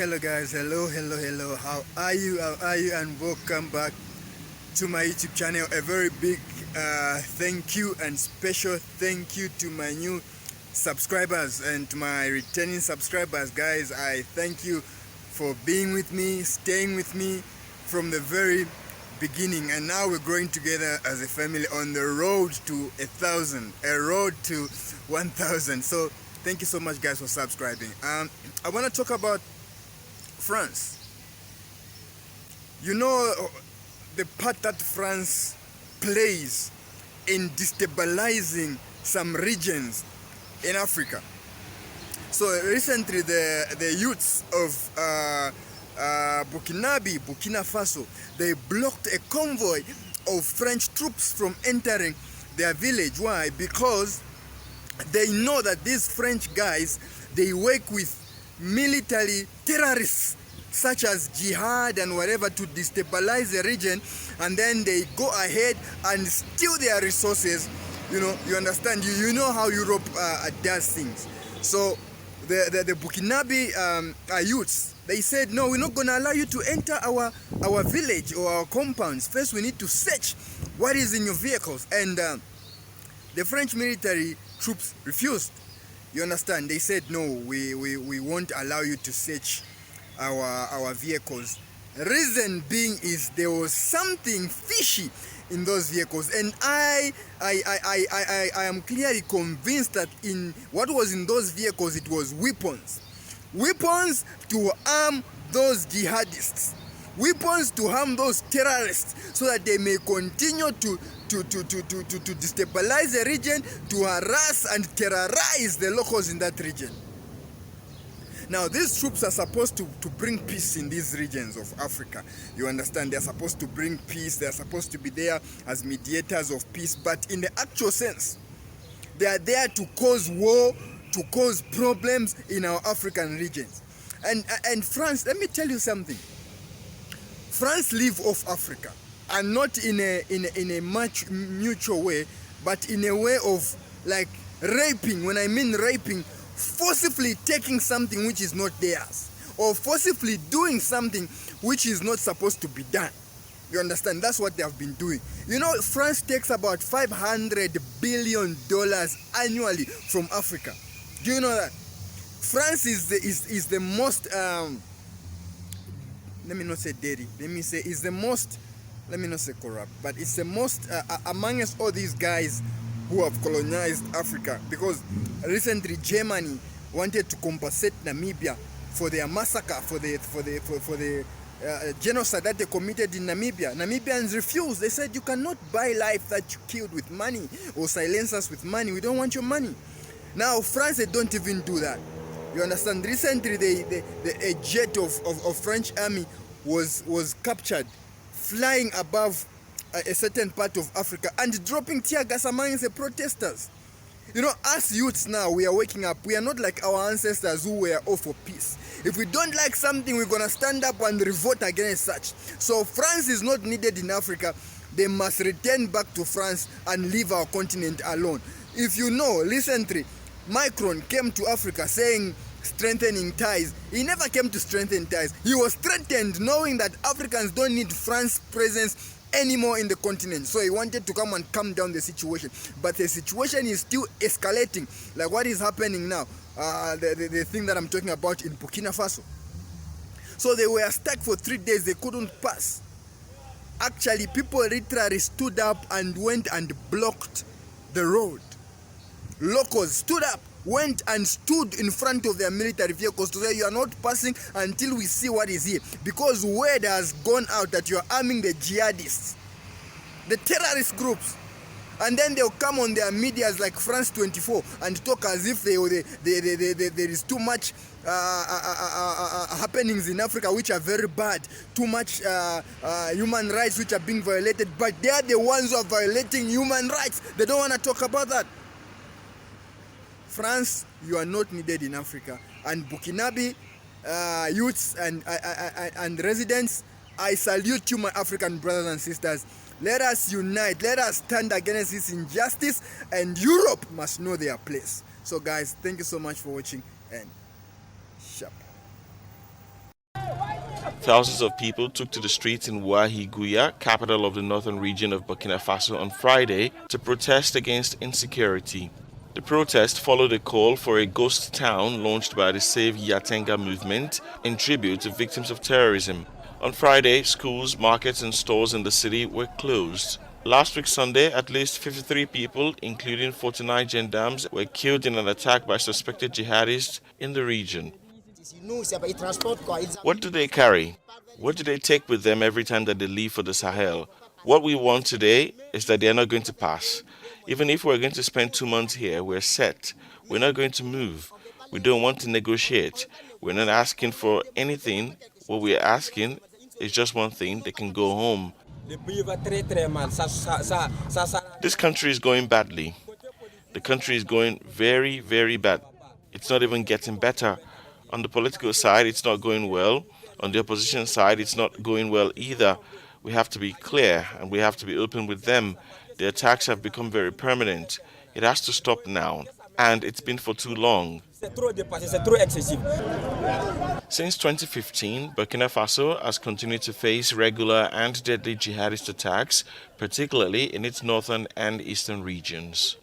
Hello guys, hello. How are you? And welcome back to my YouTube channel. A very big thank you and special thank you to my new subscribers and to my returning subscribers. Guys, I thank you for being with me, staying with me from the very beginning, and now we're growing together as a family on the road to 1,000, a road to 1,000. So thank you so much guys for subscribing. I want to talk about France. You know the part that France plays in destabilizing some regions in Africa. So recently the youths of Bukinafaso, they blocked a convoy of French troops from entering their village. Why? Because they know that these French guys, they work with military terrorists such as jihad and whatever to destabilize the region, and then they go ahead and steal their resources. You know, you understand, you know how Europe does things. So the Bukinabe youths, they said, no, we're not going to allow you to enter our village or our compounds. First we need to search what is in your vehicles. And the French military troops refused. You understand? They said, no, we won't allow you to search our vehicles. Reason being is there was something fishy in those vehicles, and I am clearly convinced that in what was in those vehicles, it was weapons to arm those jihadists, weapons to harm those terrorists, so that they may continue to destabilize the region, to harass and terrorize the locals in that region. Now, these troops are supposed to bring peace in these regions of Africa. You understand? They're supposed to bring peace. They're supposed to be there as mediators of peace. But in the actual sense, they are there to cause war, to cause problems in our African regions. And France, let me tell you something. France live off Africa, and not in a much mutual way, but in a way of like raping. When I mean raping, forcibly taking something which is not theirs, or forcibly doing something which is not supposed to be done. You understand? That's what they have been doing. You know, France takes about $500 billion annually from Africa. Do you know that? France is the most let me not say dirty, let me say is the most, let me not say corrupt, but it's the most amongst all these guys who have colonized Africa. Because recently Germany wanted to compensate Namibia for their massacre, for the genocide that they committed in Namibia. Namibians refused. They said, you cannot buy life that you killed with money or silence us with money. We don't want your money. Now France, they don't even do that. You understand? Recently a jet of French army was captured flying above a certain part of Africa and dropping tear gas amongst the protesters. You know, us youths now, we are waking up. We are not like our ancestors who were all for peace. If we don't like something, we're going to stand up and revolt against such. So France is not needed in Africa. They must return back to France and leave our continent alone. If you know, recently, Macron came to Africa saying strengthening ties. He never came to strengthen ties. He was threatened knowing that Africans don't need France's presence anymore in the continent. So he wanted to come and calm down the situation. But the situation is still escalating. Like what is happening now. The thing that I'm talking about in Bukinafaso. So they were stuck for 3 days. They couldn't pass. Actually, people literally stood up and went and blocked the road. Locals stood up, went and stood in front of their military vehicles to say, you are not passing until we see what is here. Because word has gone out that you are arming the jihadists, the terrorist groups. And then they'll come on their medias like France 24 and talk as if there is too much happenings in Africa which are very bad, too much human rights which are being violated. But they are the ones who are violating human rights. They don't want to talk about that. France, you are not needed in Africa. And Bukinabe youths and residents, I salute you, my African brothers and sisters. Let us unite. Let us stand against this injustice, and Europe must know their place. So guys, thank you so much for watching, and sharp. Thousands of people took to the streets in Ouahigouya, capital of the northern region of Burkina Faso, on Friday to protest against insecurity. The protest followed a call for a ghost town launched by the Save Yatenga movement in tribute to victims of terrorism. On Friday, schools, markets, and stores in the city were closed. Last week Sunday, at least 53 people, including 49 gendarmes, were killed in an attack by suspected jihadists in the region. What do they carry? What do they take with them every time that they leave for the Sahel? What we want today is that they are not going to pass. Even if we're going to spend 2 months here, we're set. We're not going to move. We don't want to negotiate. We're not asking for anything. What we're asking is just one thing: they can go home. This country is going badly. The country is going very, very bad. It's not even getting better. On the political side, it's not going well. On the opposition side, it's not going well either. We have to be clear and we have to be open with them. The attacks have become very permanent. It has to stop now, and it's been for too long. Since 2015, Burkina Faso has continued to face regular and deadly jihadist attacks, particularly in its northern and eastern regions.